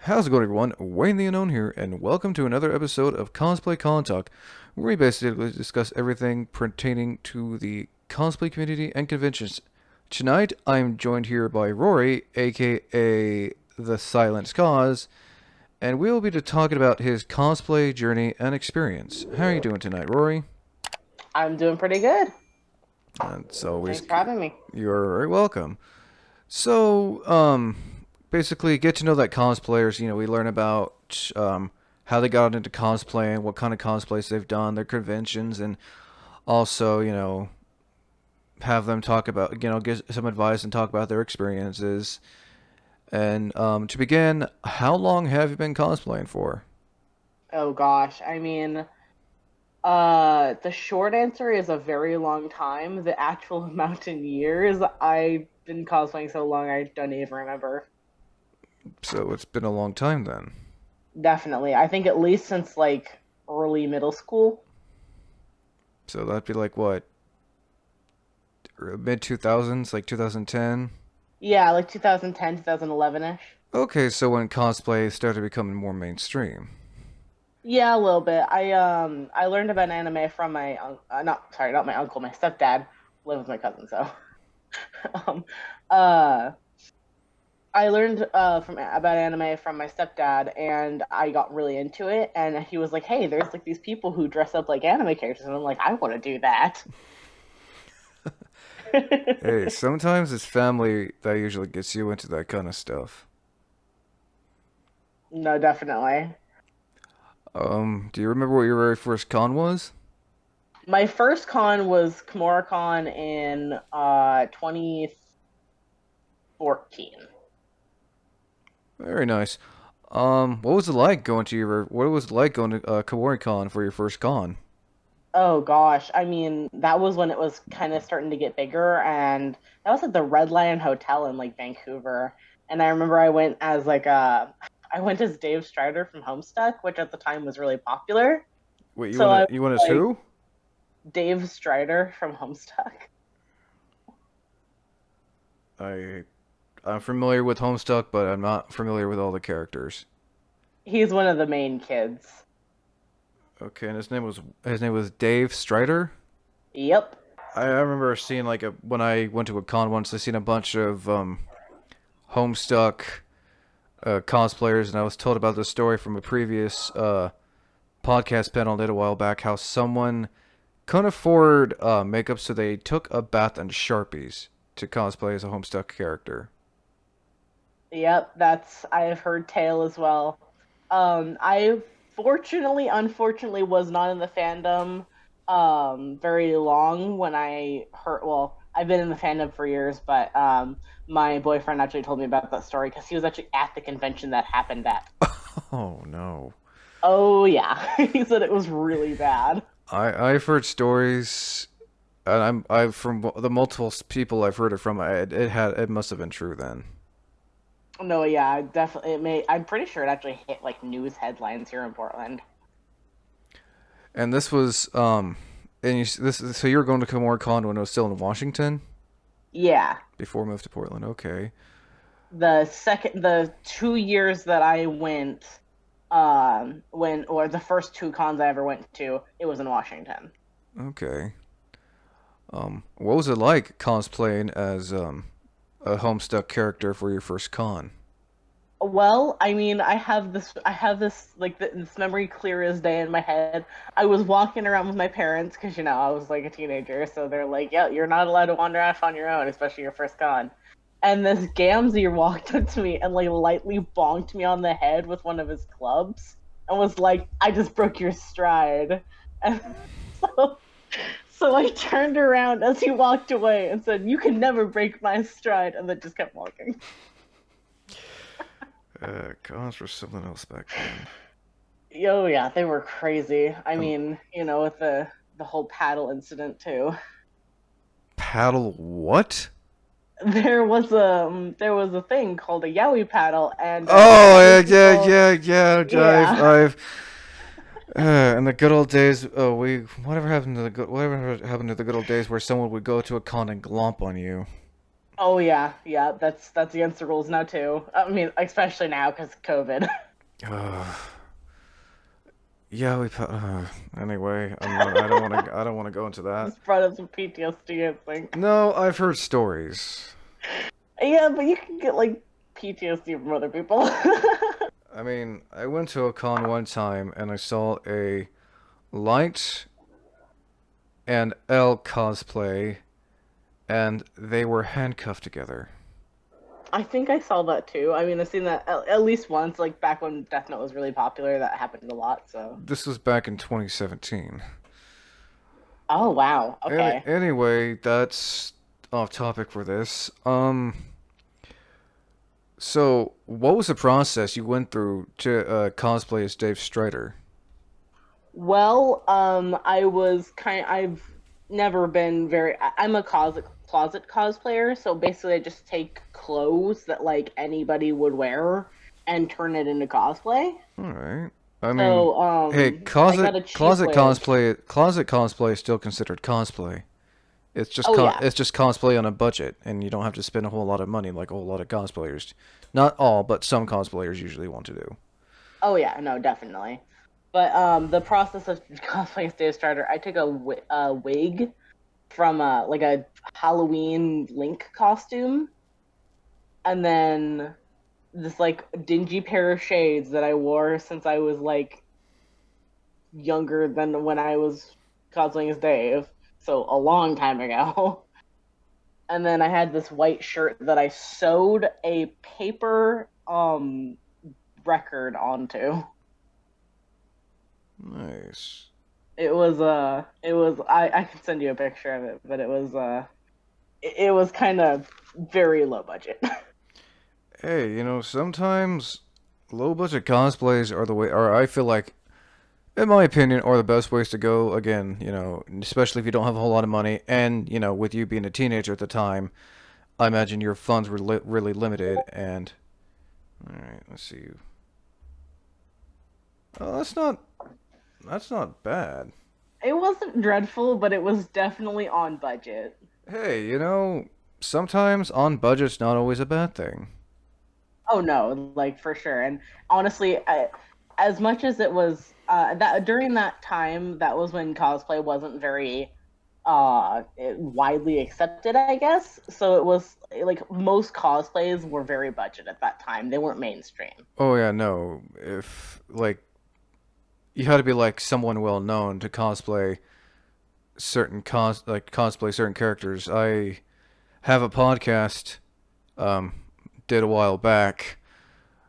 How's it going, everyone? Wayne the Unknown here, and welcome to another episode of Cosplay Con Talk, where we basically discuss everything pertaining to the cosplay community and conventions. Tonight, I'm joined here by Rory, aka the Silence Cos, and we'll be talking about his cosplay journey and experience. How are you doing tonight, Rory? I'm doing pretty good. And it's always Thanks for having me. you're very welcome. So, basically get to know that cosplayers. We learn about how they got into cosplaying, what kind of cosplays they've done, their conventions, and also, have them talk about, get some advice and talk about their experiences. And to begin, how long have you been cosplaying for? Oh gosh, the short answer is a very long time. The actual amount in years, I've been cosplaying so long I don't even remember. So it's been a long time then. Definitely. I think at least since like early middle school. So that'd be like what, mid 2000s, like 2010? Yeah, like 2010, 2011-ish. Okay, so when cosplay started becoming more mainstream. Yeah, a little bit. I learned about anime from my not my uncle, my stepdad. Live with my cousin, so um uh I learned from about anime from my stepdad, and I got really into it. And he was like, "Hey, there's like these people who dress up like anime characters," and I'm like, "I want to do that." Hey, sometimes it's family that usually gets you into that kind of stuff. No, definitely. Do you remember what your very first con was? My first con was Kumori Con in 2014. Very nice. What was it like going to Kumori Con for your first con? Oh gosh, that was when it was kind of starting to get bigger, and that was at the Red Lion Hotel in like Vancouver. And I remember I went as Dave Strider from Homestuck, which at the time was really popular. Wait, So I was you want us like who? Dave Strider from Homestuck. I I'm familiar with Homestuck, but I'm not familiar with all the characters. He's one of the main kids. Okay, and his name was Dave Strider. Yep. I remember seeing like a when I went to a con once. I seen a bunch of Homestuck cosplayers, and I was told about this story from a previous podcast panel I did a while back. How someone couldn't afford makeup, so they took a bath in Sharpies to cosplay as a Homestuck character. Yep, that's I've heard tale as well. I unfortunately, was not in the fandom very long when I heard. Well, I've been in the fandom for years, but my boyfriend actually told me about that story because he was actually at the convention that happened at. Oh no! Oh yeah, he said it was really bad. I've heard stories, and I from the multiple people I've heard it from. It must have been true then. No, yeah, definitely. It may. I'm pretty sure it actually hit like news headlines here in Portland. And this was and this so you were going to Kumori Con when it was still in Washington Yeah, before we moved to Portland. Okay. the 2 years that I went, when or the first two cons I ever went to, it was in Washington. Okay. What was it like cosplaying as a Homestuck character for your first con? Well, I have this like this memory clear as day in my head. I was walking around with my parents because I was like a teenager, so they're like, "Yeah, you're not allowed to wander off on your own, especially your first con." And this Gamzee walked up to me and like lightly bonked me on the head with one of his clubs and was like, "I just broke your stride." And so, so I turned around as he walked away and said, "You can never break my stride," and then just kept walking. Cons were something else back then. Oh yeah, they were crazy. Um, With the whole paddle incident too. Paddle what? There was a thing called a yaoi paddle, and Oh other yeah, people. Yeah. I've in the good old days. Oh, whatever happened to the good old days where someone would go to a con and glomp on you. Oh yeah, yeah. That's against the rules now too. I mean, especially now because COVID. Uh, yeah, anyway, I'm not. I don't want to. I don't want to go into that. Just brought up some PTSD, I think. No, I've heard stories. Yeah, but you can get like PTSD from other people. I mean, I went to a con one time and I saw a Light and L cosplay, and they were handcuffed together. I think I saw that too. I mean, I've seen that at least once, like back when Death Note was really popular. That happened a lot. So. This was back in 2017. Oh wow. Okay. Anyway, that's off topic for this. So what was the process you went through to cosplay as Dave Strider? Well, I've never been very. I'm a closet cosplayer, so basically I just take clothes that like anybody would wear and turn it into cosplay. All right. I mean, So, hey, I got a cheap way of. closet cosplay is still considered cosplay. Oh yeah, It's just cosplay on a budget, and you don't have to spend a whole lot of money like a whole lot of cosplayers. Not all, but some cosplayers usually want to do. oh yeah, no, definitely. But the process of cosplaying Stage Starter, I took a wig from like a Halloween Link costume, and then this like dingy pair of shades that I wore since I was like younger than when I was cosplaying as Dave, so a long time ago. And then I had this white shirt that I sewed a paper record onto. Nice. I can send you a picture of it, but it was kind of very low budget. Hey, sometimes low budget cosplays are the way, or I feel like, in my opinion, are the best ways to go. Again, especially if you don't have a whole lot of money, and with you being a teenager at the time, I imagine your funds were really limited. And all right, let's see. Oh, that's not bad. It wasn't dreadful, but it was definitely on budget. Hey, sometimes on budget's not always a bad thing. Oh no, like for sure. And honestly, as much as it was that during that time, that was when cosplay wasn't very widely accepted, I guess. So it was like most cosplays were very budget at that time. They weren't mainstream. Oh yeah, no. If like you had to be like someone well known to cosplay cosplay certain characters. I have a podcast um did a while back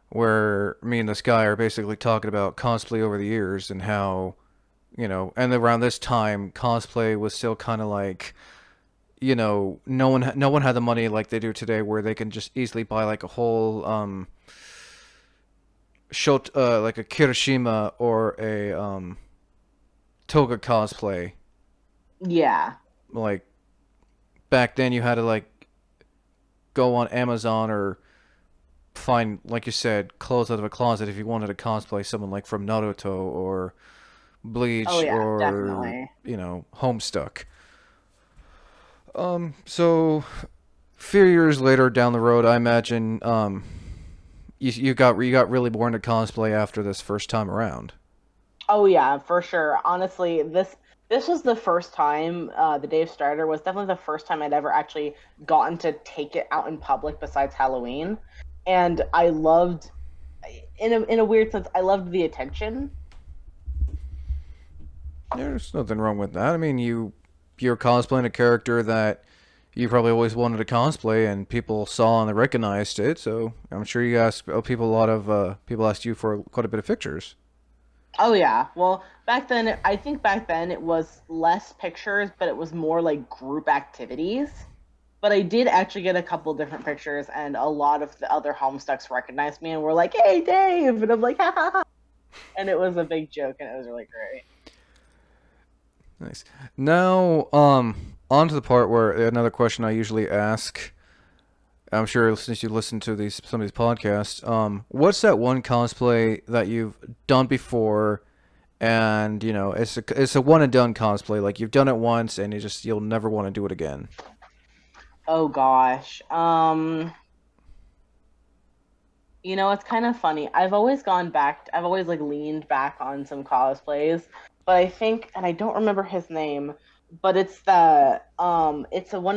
where me and this guy are basically talking about cosplay over the years and how and around this time cosplay was still kind of like no one had the money like they do today where they can just easily buy like a whole shot like a Kirishima or a toga cosplay. Yeah. Like back then you had to like go on Amazon or find, like you said, clothes out of a closet if you wanted to cosplay someone like from Naruto or Oh Bleach yeah, or definitely. Homestuck. So few years later down the road, I imagine you got really more into cosplay after this first time around. Oh yeah, for sure. Honestly, this was the first time the Dave Starter was definitely the first time I'd ever actually gotten to take it out in public besides Halloween. And I loved in a weird sense, I loved the attention. There's nothing wrong with that. I mean, you're cosplaying a character that you probably always wanted to cosplay, and people saw and they recognized it. So I'm sure you asked people a lot of people asked you for quite a bit of pictures. Oh yeah. Well, back then I think back then it was less pictures, but it was more like group activities. But I did actually get a couple different pictures, and a lot of the other Homestucks recognized me and were like, "Hey, Dave!" And I'm like, "Ha ha ha!" And it was a big joke, and it was really great. Nice. Now, on to the part where another question I usually ask. I'm sure since you listen to these some of these podcasts, what's that one cosplay that you've done before, and it's a one and done cosplay, like you've done it once and you'll never want to do it again. Oh gosh. It's kind of funny. I've always like leaned back on some cosplays, but I think, and I don't remember his name, but it's one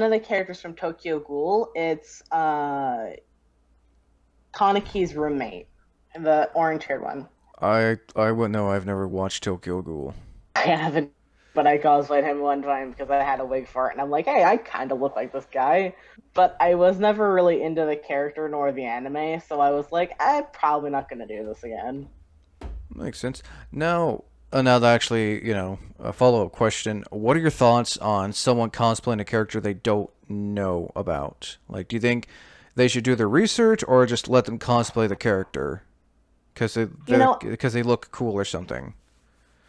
of the characters from Tokyo Ghoul. It's Kaneki's roommate, the orange-haired one. I wouldn't know. I've never watched Tokyo Ghoul. I haven't, but I cosplayed him one time because I had a wig for it, and I'm like, hey, I kind of look like this guy, but I was never really into the character nor the anime, so I was like, I'm probably not gonna do this again. Makes sense. Now, now that actually, a follow-up question. What are your thoughts on someone cosplaying a character they don't know about? Like, do you think they should do their research or just let them cosplay the character You know, because they look cool or something?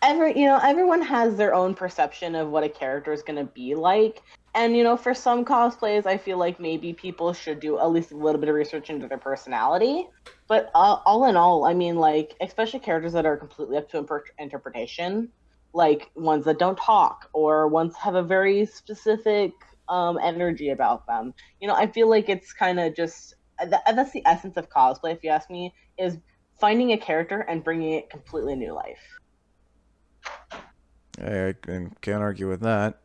everyone has their own perception of what a character is going to be like, and for some cosplays I feel like maybe people should do at least a little bit of research into their personality, but all in all, I mean, like, especially characters that are completely up to interpretation, like ones that don't talk or ones have a very specific energy about them. I feel like it's kind of just that's the essence of cosplay, if you ask me, is finding a character and bringing it completely new life. I can't argue with that.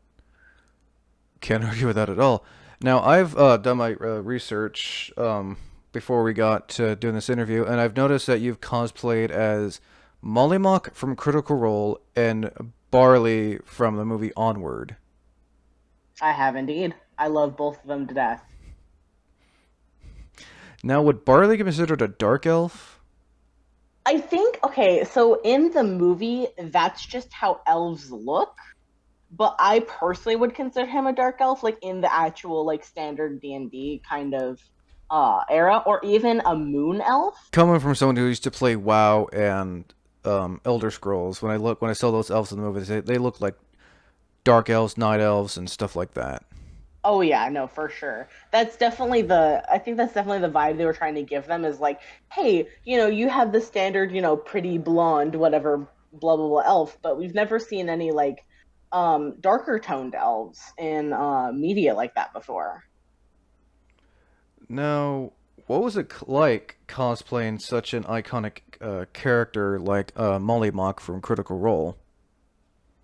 Can't argue with that at all. Now, I've done my research before we got to doing this interview, and I've noticed that you've cosplayed as Molly Mock from Critical Role and Barley from the movie Onward. I have indeed. I love both of them to death. Now, would Barley be considered a dark elf? I think, okay, so in the movie, that's just how elves look, but I personally would consider him a dark elf, like in the actual like standard D&D kind of era, or even a moon elf. Coming from someone who used to play WoW and Elder Scrolls, when I saw those elves in the movies, they look like dark elves, night elves, and stuff like that. Oh yeah, no, for sure. I think that's definitely the vibe they were trying to give them, is like, hey, you have the standard, pretty blonde, whatever, blah blah blah elf, but we've never seen any like darker toned elves in media like that before. Now, what was it like cosplaying such an iconic character like Molly Mock from Critical Role?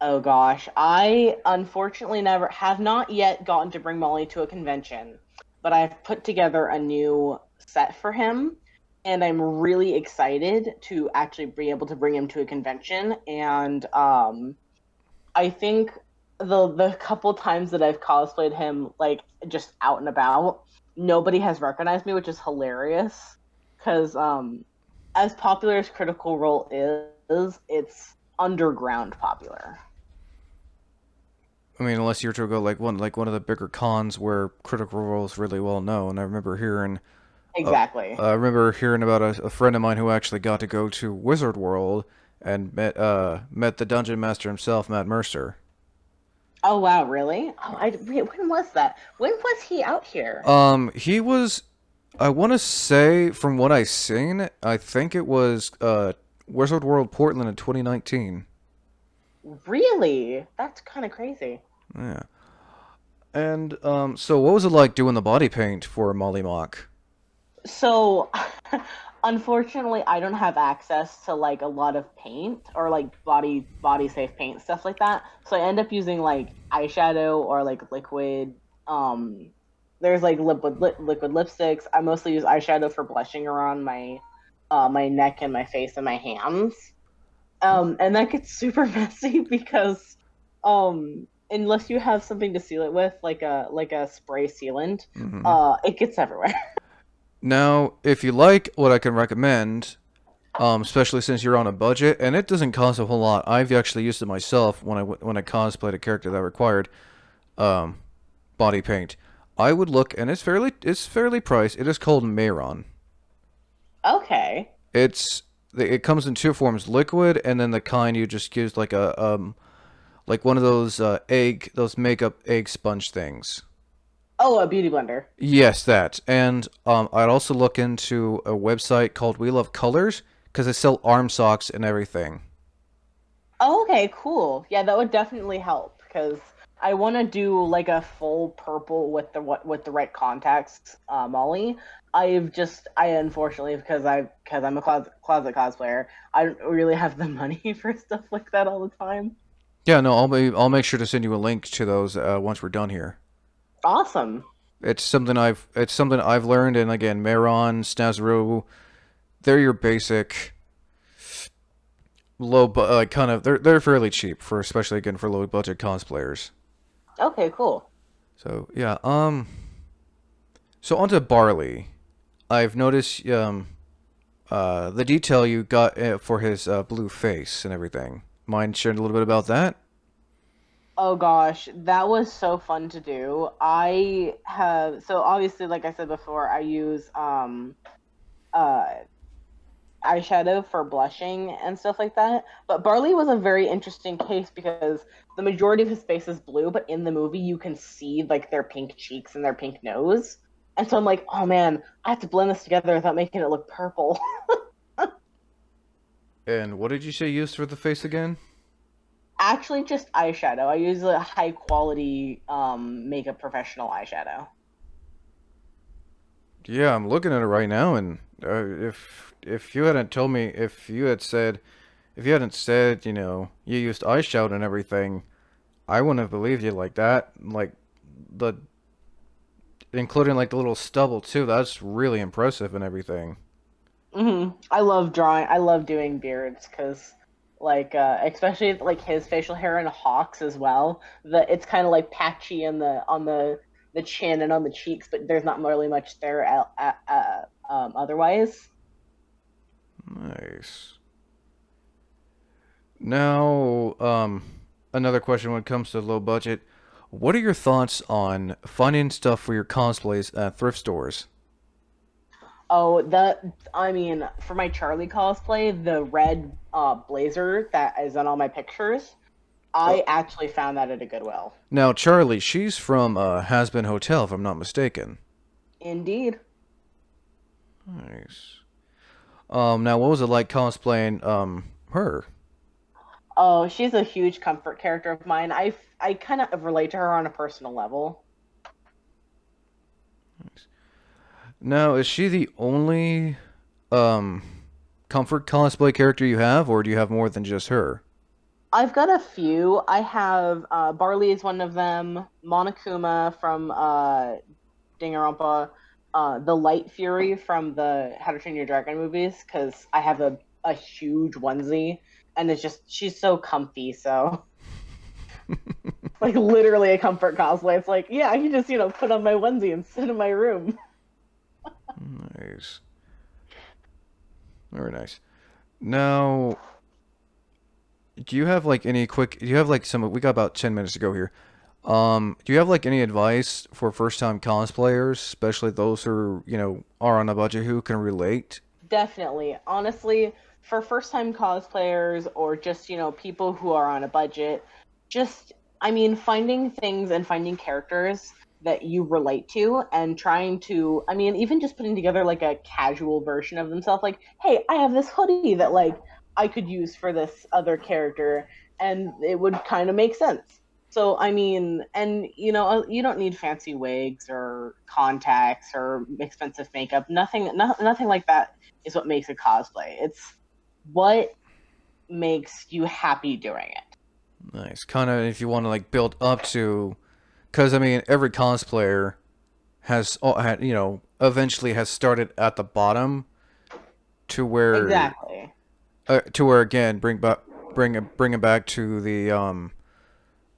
Oh gosh, I unfortunately never have not yet gotten to bring Molly to a convention, but I've put together a new set for him, and I'm really excited to actually be able to bring him to a convention. And I think the couple times that I've cosplayed him, like just out and about, nobody has recognized me, which is hilarious. Because as popular as Critical Role is, it's underground popular. I mean, unless you're to go like one of the bigger cons where Critical Role is really well known. Uh, Exactly. I remember hearing about a friend of mine who actually got to go to Wizard World and met the dungeon master himself, Matt Mercer. Oh wow, really? When was that? When was he out here? He was, I want to say, from what I seen, I think it was Wizard World Portland in 2019. Really? That's kind of crazy. Yeah. And so what was it like doing the body paint for Molly Mock? So, unfortunately, I don't have access to like a lot of paint or like body safe paint stuff like that. So I end up using like eyeshadow or like liquid. Um, there's like liquid lipsticks. I mostly use eyeshadow for blushing around my neck and my face and my hands. And that gets super messy because unless you have something to seal it with, like a spray sealant, Hmm. it gets everywhere. Now, if you like what I can recommend, especially since you're on a budget, and it doesn't cost a whole lot. I've actually used it myself when I cosplayed a character that required um, body paint. I would look, and it's fairly priced. It is called Mayron. Okay. It comes in two forms: liquid, and then the kind you just use like one of those makeup egg sponge things. Oh, a beauty blender. Yes, that. And I'd also look into a website called We Love Colors because they sell arm socks and everything. Oh, okay, cool. Yeah, that would definitely help because I want to do like a full purple with the right contacts, Molly. I unfortunately because I'm a closet cosplayer, I don't really have the money for stuff like that all the time. Yeah, no, I'll make sure to send you a link to those once we're done here. Awesome. It's something I've learned, and again, Meron, Snazru, they're your basic kind of they're fairly cheap for especially again for low budget cosplayers. Okay, cool. So yeah, so onto Barley. I've noticed the detail you got for his blue face and everything. Mind sharing a little bit about that? Oh gosh, that was so fun to do. I have so obviously, like I said before, I use uh eyeshadow for blushing and stuff like that. But Barley was a very interesting case because the majority of his face is blue, but in the movie you can see like their pink cheeks and their pink nose. And so I'm like, oh man, I have to blend this together without making it look purple. And what did you say you used for the face again? Actually, just eyeshadow. I use a high quality makeup professional eyeshadow. Yeah, I'm looking at it right now, and if you hadn't told me, if you hadn't said, you used eyeshadow and everything, I wouldn't have believed you like that. Like the including like the little stubble too. That's really impressive and everything. I love drawing. I love doing beards because, like, especially like his facial hair and Hawks as well. It's kind of like patchy in the chin and on the cheeks, but there's not really much there otherwise. Nice. Now, another question when it comes to low budget. What are your thoughts on finding stuff for your cosplays at thrift stores? Oh, I mean, for my Charlie cosplay, the red blazer that is on all my pictures, I actually found that at a Goodwill. Now, Charlie, she's from Has Been Hotel, if I'm not mistaken. Indeed. Nice. Now what was it like cosplaying her? Oh, she's a huge comfort character of mine. I kind of relate to her on a personal level. Now, is she the only um comfort cosplay character you have, or do you have more than just her? I've got a few. I have Barley is one of them. Monokuma from Danganronpa, the Light Fury from the How to Train Your Dragon movies, because I have a huge onesie, and it's just she's so comfy. So like literally a comfort cosplay. It's like yeah, I can just put on my onesie and sit in my room. Nice. Very nice. Now, do you have like some we got about 10 minutes to go here. Do you have like any advice for first time cosplayers, especially those who, are on a budget who can relate? Definitely. Honestly, for first time cosplayers or just, people who are on a budget, just, I mean, finding things and finding characters that you relate to and trying to, I mean, even just putting together like a casual version of themselves, like, hey, I have this hoodie that like I could use for this other character and it would kind of make sense. So, I mean, and you don't need fancy wigs or contacts or expensive makeup. Nothing like that is what makes a cosplay. It's what makes you happy doing it. Nice. Kind of if you want to like build up to, because I mean every cosplayer has had eventually has started at the bottom Exactly. to where again bring it back to the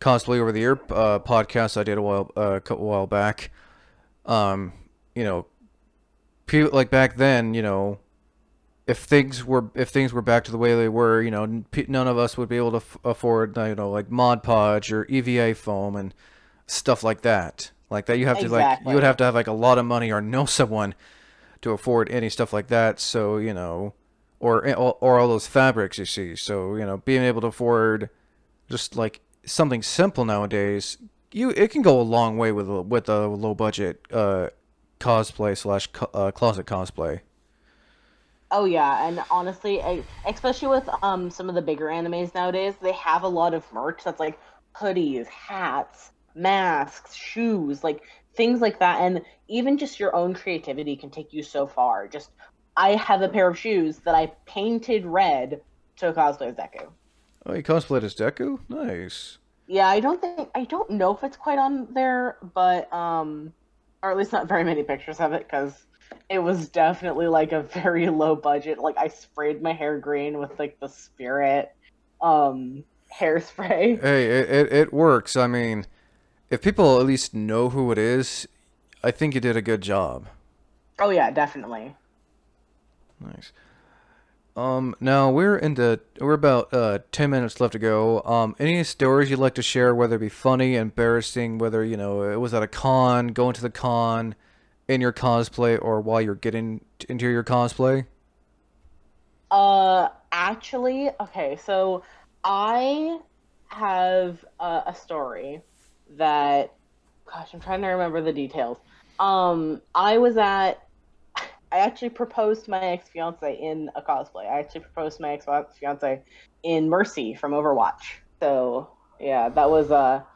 cosplay over the year podcast I did a couple while back. Um, you know, people like back then, if things were back to the way they were, none of us would be able to afford like Mod Podge or EVA foam and stuff like that. Like that, you would have Exactly. to have like a lot of money or know someone to afford any stuff like that. So or all those fabrics you see. So being able to afford just like something simple nowadays, it can go a long way with a low budget cosplay slash closet cosplay. Oh yeah, and honestly, especially with some of the bigger animes nowadays, they have a lot of merch that's like hoodies, hats, masks, shoes, like things like that. And even just your own creativity can take you so far. Just I have a pair of shoes that I painted red to cosplay as Deku. Oh, you cosplayed as Deku? Nice. Yeah, I don't know if it's quite on there, but or at least not very many pictures of it because it was definitely like a very low budget. Like I sprayed my hair green with like the spirit hairspray. Hey, it works. I mean, if people at least know who it is, I think you did a good job. Oh yeah, definitely. Nice. Now we're about 10 minutes left to go. Any stories you'd like to share, whether it be funny, embarrassing, whether it was at a con, going to the con, in your cosplay, or while you're getting into your cosplay? Actually, okay, so I have a story that, gosh, I'm trying to remember the details. I was at, I actually proposed to my ex fiance in a cosplay. I actually proposed to my ex fiance in Mercy from Overwatch. So yeah, it was a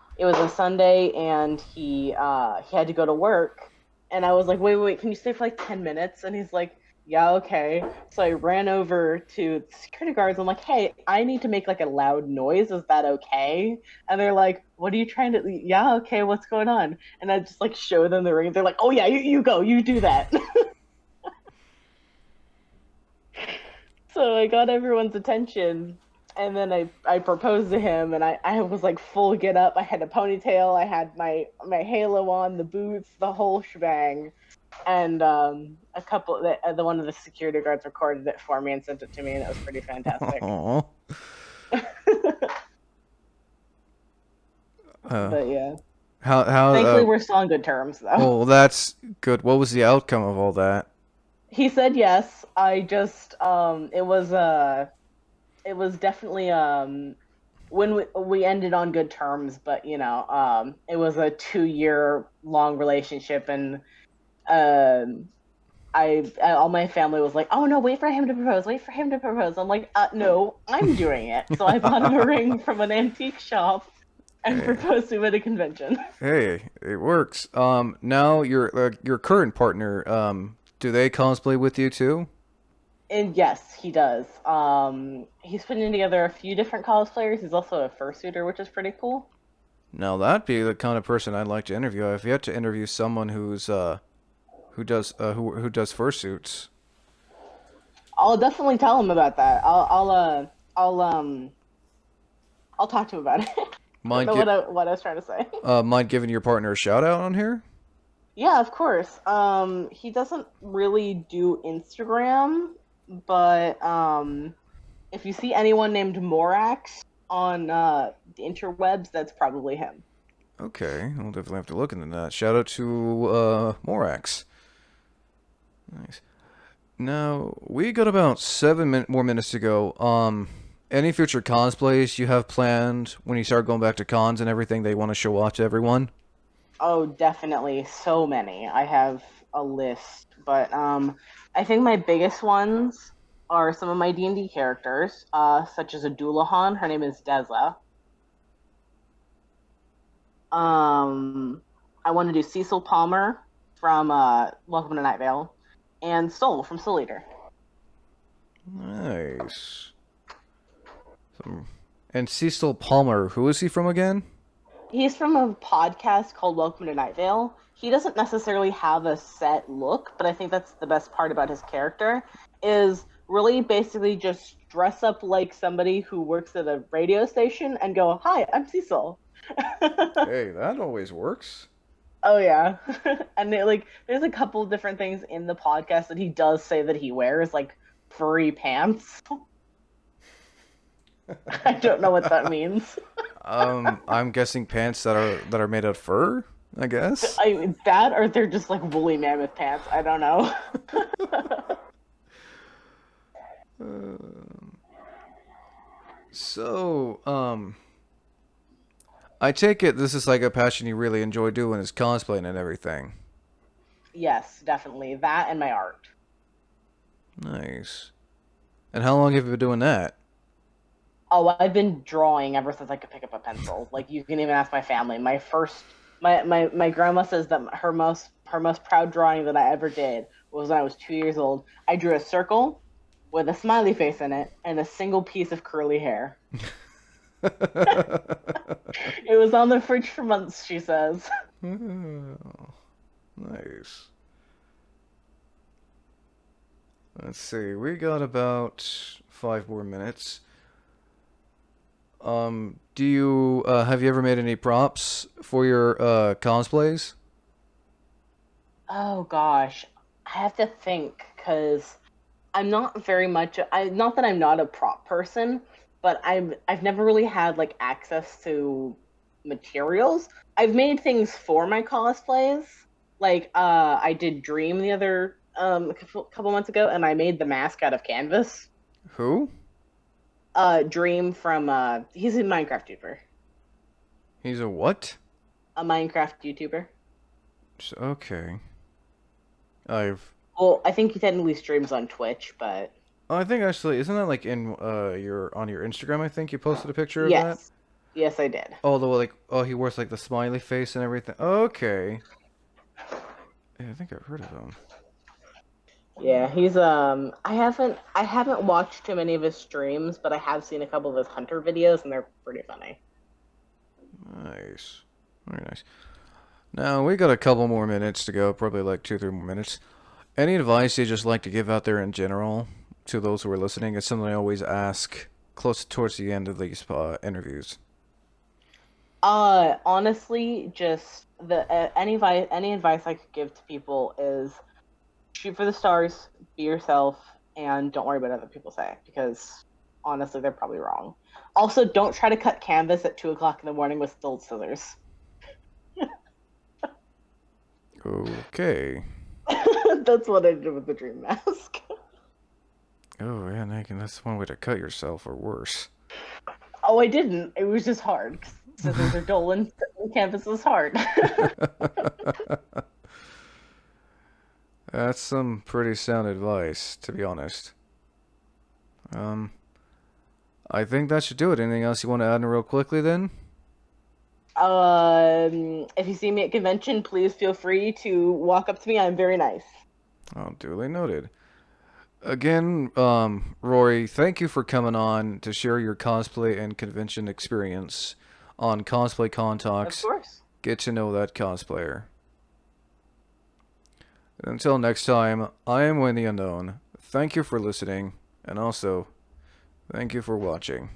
Sunday, and he had to go to work, and I was like, wait, can you stay for like 10 minutes? And he's like, yeah, okay. So I ran over to the security guards. I'm like, hey, I need to make like a loud noise. Is that okay? And they're like, what are you trying to? Yeah, okay. What's going on? And I just like show them the ring. They're like, oh yeah, you go, you do that. So I got everyone's attention, and then I proposed to him, and I was like full get up. I had a ponytail, I had my halo on, the boots, the whole shebang. And a couple the one of the security guards recorded it for me and sent it to me, and it was pretty fantastic. Oh. Uh, But yeah, how thankfully we're still on good terms though. well, that's good. What was the outcome of all that? He said yes. I just it was definitely when we ended on good terms, but it was a 2 year long relationship, and um all my family was like, oh no, wait for him to propose, wait for him to propose. I'm like, no, I'm doing it. So I bought him a ring from an antique shop and Hey, proposed to him at a convention. hey, it works. Now your current partner, do they cosplay with you too? And yes, he does. He's putting together a few different cosplayers. He's also a fursuiter, which is pretty cool. Now that'd be the kind of person I'd like to interview. I've yet to interview someone who does fursuits. I'll definitely tell him about that. I'll I'll talk to him about it. I don't Mind know get what I was trying to say. mind giving your partner a shout out on here? Yeah, of course. He doesn't really do Instagram, but if you see anyone named Morax on the interwebs, that's probably him. Okay, I'll definitely have to look into that. Shout out to Morax. Nice. Now we got about more minutes to go. Any future cosplays you have planned when you start going back to cons and everything they want to show off to everyone? Oh, definitely, so many. I have a list, but I think my biggest ones are some of my D&D characters, such as a Doulahan. Her name is Deza. I want to do Cecil Palmer from Welcome to Night Vale, and Soul from Soul Eater. Nice. And Cecil Palmer, who is he from again? He's from a podcast called Welcome to Night Vale. He doesn't necessarily have a set look, but I think that's the best part about his character is really basically just dress up like somebody who works at a radio station and go, "Hi, I'm Cecil." Hey, that always works. Oh yeah. And there's a couple different things in the podcast that he does say that he wears, like furry pants. I don't know what that means. I'm guessing pants that are made of fur, I guess. I mean, that or they're just like woolly mammoth pants. I don't know. So, I take it this is like a passion you really enjoy doing is cosplaying and everything. Yes, definitely. That and my art. Nice. And how long have you been doing that? Oh, I've been drawing ever since I could pick up a pencil. Like you can even ask my family. My grandma says that her most proud drawing that I ever did was when I was 2 years old. I drew a circle with a smiley face in it and a single piece of curly hair. It was on the fridge for months, she says. Oh, nice. Let's see. We got about 5 more minutes. Do you have you ever made any props for your cosplays? Oh gosh, I have to think because I'm not very much. I not that I'm not a prop person, but I've never really had like access to materials. I've made things for my cosplays. Like I did Dream the other a couple months ago, and I made the mask out of canvas. Who? Dream from he's a Minecraft YouTuber, He's a what? a Minecraft YouTuber. Okay. I've. Well, I think he technically streams on Twitch, but I think actually, isn't that like in your on your Instagram? I think you posted a picture of that. yes, yes, I did. Oh, the like oh he wears like the smiley face and everything. Okay. Yeah, I think I've heard of him. Yeah, he's I haven't watched too many of his streams, but I have seen a couple of his hunter videos and they're pretty funny. Nice. Very nice. Now we got a couple more minutes to go, probably like 2, 3 more minutes. Any advice you just like to give out there in general to those who are listening? It's something I always ask close towards the end of these interviews. Honestly, just the any advice I could give to people is shoot for the stars, be yourself, and don't worry about what other people say because honestly, they're probably wrong. Also, don't try to cut canvas at 2 o'clock in the morning with stilt scissors. Okay. That's what I did with the dream mask. Oh yeah, Nathan, that's one way to cut yourself, or worse. Oh, I didn't. It was just hard. 'Cause scissors are dull and canvas is hard. That's some pretty sound advice, to be honest. Um, I think that should do it. Anything else you want to add in real quickly then? If you see me at convention, please feel free to walk up to me. I'm very nice. Oh, duly noted. Again, Rory, thank you for coming on to share your cosplay and convention experience on Cosplay Con Of Talks. course. Get to know that cosplayer. Until next time, I am Wayne the Unknown. Thank you for listening, and also, thank you for watching.